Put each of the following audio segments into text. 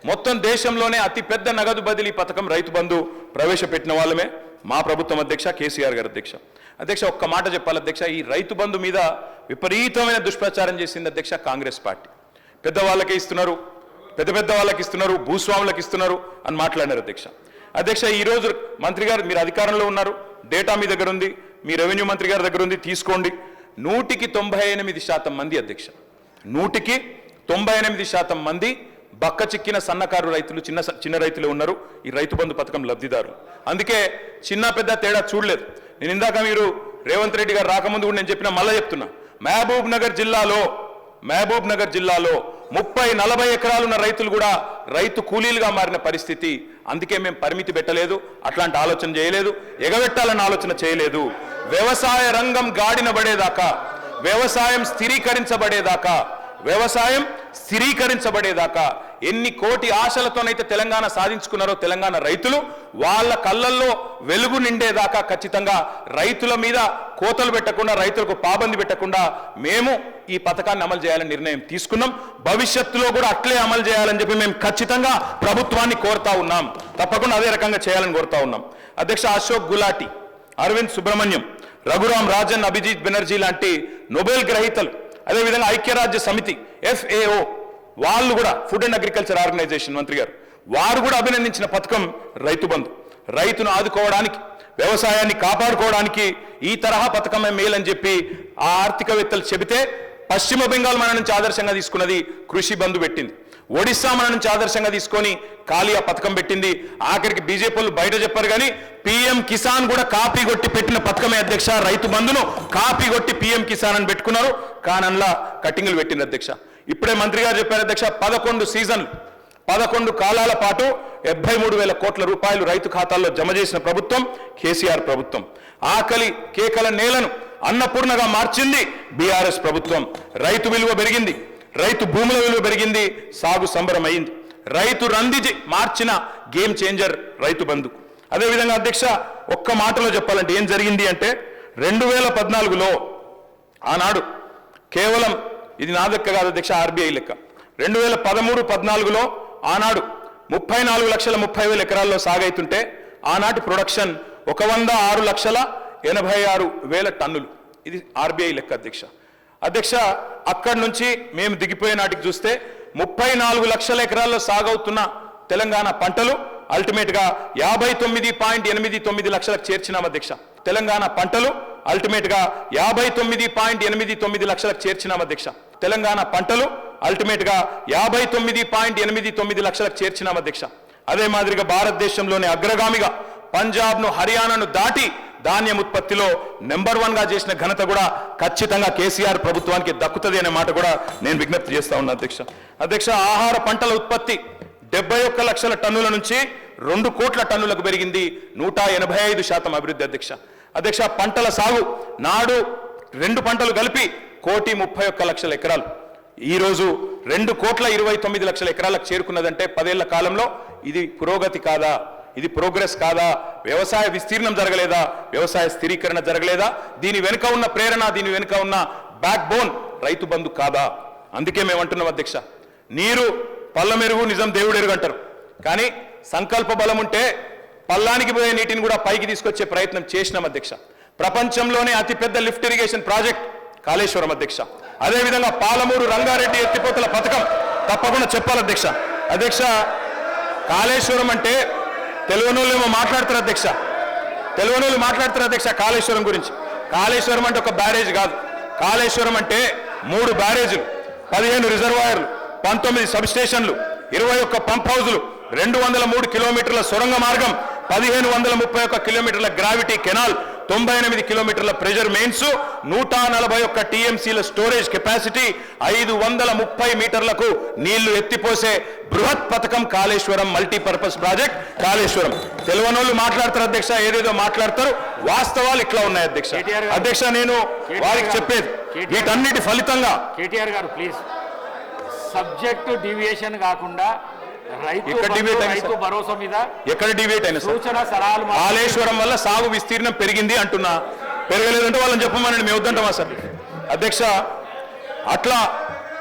మొత్తం దేశంలోనే అతిపెద్ద నగదు బదిలీ పథకం రైతు బంధు ప్రవేశపెట్టిన వాళ్ళమే మా ప్రభుత్వం అధ్యక్ష కేసీఆర్ గారు అధ్యక్ష ఒక్క మాట చెప్పాలి అధ్యక్ష, ఈ రైతు బంధు మీద విపరీతమైన దుష్ప్రచారం చేసింది అధ్యక్ష కాంగ్రెస్ పార్టీ. పెద్దవాళ్ళకే ఇస్తున్నారు, పెద్ద వాళ్ళకి ఇస్తున్నారు, భూస్వాములకు ఇస్తున్నారు అని మాట్లాడినారు అధ్యక్ష. ఈరోజు మంత్రి గారు మీరు అధికారంలో ఉన్నారు, డేటా మీ దగ్గర ఉంది, మీ రెవెన్యూ మంత్రి గారి దగ్గర ఉంది, తీసుకోండి. 198% మంది అధ్యక్ష, 198% మంది బక్క చిక్కిన సన్నకారు రైతులు, చిన్న రైతులు ఉన్నారు ఈ రైతు బంధు పథకం లబ్ధిదారులు. అందుకే చిన్న పెద్ద తేడా చూడలేదు. నేను ఇందాక మీరు రేవంత్ రెడ్డి గారు రాకముందు కూడా నేను చెప్పిన మళ్ళీ చెప్తున్నా, మహబూబ్ నగర్ జిల్లాలో 30-40 ఎకరాలున్న రైతులు కూడా రైతు కూలీలుగా మారిన పరిస్థితి. అందుకే మేము పరిమితి పెట్టలేదు, అట్లాంటి ఆలోచన చేయలేదు, ఎగబెట్టాలన్న ఆలోచన చేయలేదు. వ్యవసాయ రంగం గాడిన పడేదాకా, వ్యవసాయం స్థిరీకరించబడేదాకా ఎన్ని కోటి ఆశలతోనైతే తెలంగాణ సాధించుకున్నారో తెలంగాణ రైతులు, వాళ్ళ కళ్ళల్లో వెలుగు నిండేదాకా ఖచ్చితంగా రైతుల మీద కోతలు పెట్టకుండా, రైతులకు పాబంది పెట్టకుండా మేము ఈ పథకాన్ని అమలు చేయాలని నిర్ణయం తీసుకున్నాం. భవిష్యత్తులో కూడా అట్లే అమలు చేయాలని చెప్పి మేము ఖచ్చితంగా ప్రభుత్వాన్ని కోరుతా ఉన్నాం. తప్పకుండా అదే రకంగా చేయాలని కోరుతా ఉన్నాం అధ్యక్ష. అశోక్ గులాటి, అరవింద్ సుబ్రహ్మణ్యం, రఘురామ్ రాజన్, అభిజిత్ బెనర్జీ లాంటి నోబెల్ గ్రహీతలు, అదేవిధంగా ఐక్యరాజ్య సమితి FAO వాళ్ళు కూడా, ఫుడ్ అండ్ అగ్రికల్చర్ ఆర్గనైజేషన్ మంత్రి గారు, వారు కూడా అభినందించిన పథకం రైతు బంధు. రైతును ఆదుకోవడానికి, వ్యవసాయాన్ని కాపాడుకోవడానికి ఈ తరహా పథకమే మేలని చెప్పి ఆ ఆర్థికవేత్తలు చెబితే, పశ్చిమ బెంగాల్ మన నుంచి ఆదర్శంగా తీసుకున్నది కృషి బంధు పెట్టింది. ఒడిశా మన నుంచి ఆదర్శంగా తీసుకొని కాలియా పథకం పెట్టింది. ఆఖరికి బీజేపీ వాళ్ళు బయట చెప్పారు కానీ PM కిసాన్ కూడా కాపీ కొట్టి పెట్టిన పథకమే అధ్యక్ష. రైతు బంధును కాపీ కొట్టి PM కిసాన్ అని పెట్టుకున్నారు, కానల్లా కట్టింగులు పెట్టింది అధ్యక్ష. ఇప్పుడే మంత్రి గారు చెప్పారు అధ్యక్ష, 11 సీజన్లు 11 కాలాల పాటు 73,000 కోట్ల రూపాయలు రైతు ఖాతాల్లో జమ చేసిన ప్రభుత్వం కేసీఆర్ ప్రభుత్వం. ఆకలి కేకల నేలను అన్నపూర్ణగా మార్చింది BRS ప్రభుత్వం. రైతు విలువ పెరిగింది, రైతు భూముల విలువ పెరిగింది, సాగు సంబరమైంది. రైతు రంది మార్చిన గేమ్ చేంజర్ రైతు బంధు. అదేవిధంగా అధ్యక్ష ఒక్క మాటలో చెప్పాలంటే ఏం జరిగింది అంటే, 2014లో ఆనాడు కేవలం, ఇది నా లెక్క కాదు అధ్యక్ష, RBI లెక్క, 2013-14లో ఆనాడు 34,30,000 ఎకరాల్లో సాగైతుంటే ఆనాటి ప్రొడక్షన్ 106,86,000 టన్నులు. ఇది RBI లెక్క అధ్యక్ష. అక్కడి నుంచి మేము దిగిపోయే నాటికి చూస్తే 34 లక్షల ఎకరాల్లో సాగవుతున్న తెలంగాణ పంటలు అల్టిమేట్గా 59.89 లక్షలకు చేర్చినాం అధ్యక్ష. తెలంగాణ పంటలు అల్టిమేట్గా 59.89 లక్షలకు చేర్చినాం అధ్యక్ష. తెలంగాణ పంటలు అల్టిమేట్గా 59.89 లక్షలకు చేర్చినాం అధ్యక్ష. అదే మాదిరిగా భారతదేశంలోనే అగ్రగామిగా పంజాబ్ను, హర్యానాను దాటి ధాన్యం ఉత్పత్తిలో నెంబర్ 1గా చేసిన ఘనత కూడా ఖచ్చితంగా కేసీఆర్ ప్రభుత్వానికి దక్కుతుంది అనే మాట కూడా నేను విజ్ఞప్తి చేస్తా ఉన్నా అధ్యక్ష. ఆహార పంటల ఉత్పత్తి 71 లక్షల టన్నుల నుంచి 2 కోట్ల టన్నులకు పెరిగింది, 185% అభివృద్ధి అధ్యక్ష. పంటల సాగు నాడు 2 పంటలు కలిపి 1,31,00,000 ఎకరాలు ఈరోజు 2,29,00,000 ఎకరాలకు చేరుకున్నదంటే 10 ఏళ్ల కాలంలో ఇది పురోగతి కాదా, ఇది ప్రోగ్రెస్ కాదా? వ్యవసాయ విస్తీర్ణం జరగలేదా? వ్యవసాయ స్థిరీకరణ జరగలేదా? దీని వెనుక ఉన్న ప్రేరణ, దీని వెనుక ఉన్న బ్యాక్ బోన్ రైతు బంధు కాదా? అందుకే మేము అంటున్నాం అధ్యక్ష, నీరు పల్ల మెరుగు నిజం దేవుడు ఎరుగు అంటారు, కానీ సంకల్ప బలం ఉంటే పల్లానికి పోయే నీటిని కూడా పైకి తీసుకొచ్చే ప్రయత్నం చేసినాం అధ్యక్ష. ప్రపంచంలోనే అతిపెద్ద లిఫ్ట్ ఇరిగేషన్ ప్రాజెక్ట్ కాళేశ్వరం అధ్యక్ష. అదేవిధంగా పాలమూరు రంగారెడ్డి ఎత్తిపోతల పథకం తప్పకుండా చెప్పాలి అధ్యక్ష. కాళేశ్వరం అంటే తెలియనోళ్ళేమో మాట్లాడతారు అధ్యక్ష కాళేశ్వరం గురించి. కాళేశ్వరం అంటే ఒక బ్యారేజ్ కాదు, కాళేశ్వరం అంటే 3 బ్యారేజీలు, 15 రిజర్వాయర్లు, 19 సబ్ స్టేషన్లు, 21 పంప్ హౌజులు, 203 కిలోమీటర్ల సొరంగ మార్గం, 1531 కిలోమీటర్ల గ్రావిటీ కెనాల్, 98 కిలోమీటర్ల ప్రెజర్ మెయిన్స్, 141 TMCల స్టోరేజ్ కెపాసిటీ, 530 మీటర్లకు నీళ్లు ఎత్తిపోసే బృహత్ పథకం కాళేశ్వరం మల్టీపర్పస్ ప్రాజెక్ట్ కాళేశ్వరం. తెలియనోళ్ళు మాట్లాడతారు అధ్యక్ష, ఏదేదో మాట్లాడతారు, వాస్తవాలు ఇట్లా ఉన్నాయి అధ్యక్ష. నేను వారికి చెప్పేది వీటన్నిటి ఫలితంగా కేటీఆర్ గారు ప్లీజ్ సబ్జెక్టు డివియేషన్ కాకుండా ఎక్కడ డివేట్ అయినా కాళేశ్వరం వల్ల సాగు విస్తీర్ణం పెరిగింది అంటున్నా, పెరగలేదంటే వాళ్ళని చెప్పమని మేము వద్దంటామా సార్ అధ్యక్ష. అట్లా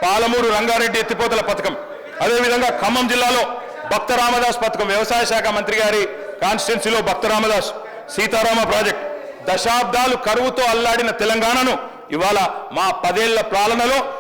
పాలమూరు రంగారెడ్డి ఎత్తిపోతల పథకం, అదేవిధంగా ఖమ్మం జిల్లాలో భక్త రామదాస్ పథకం వ్యవసాయ శాఖ మంత్రి గారి కాన్స్టిట్యున్సీలో భక్త రామదాస్ సీతారామ ప్రాజెక్ట్ దశాబ్దాలు కరువుతో అల్లాడిన తెలంగాణను ఇవాళ మా 10 ఏళ్ల పాలనలో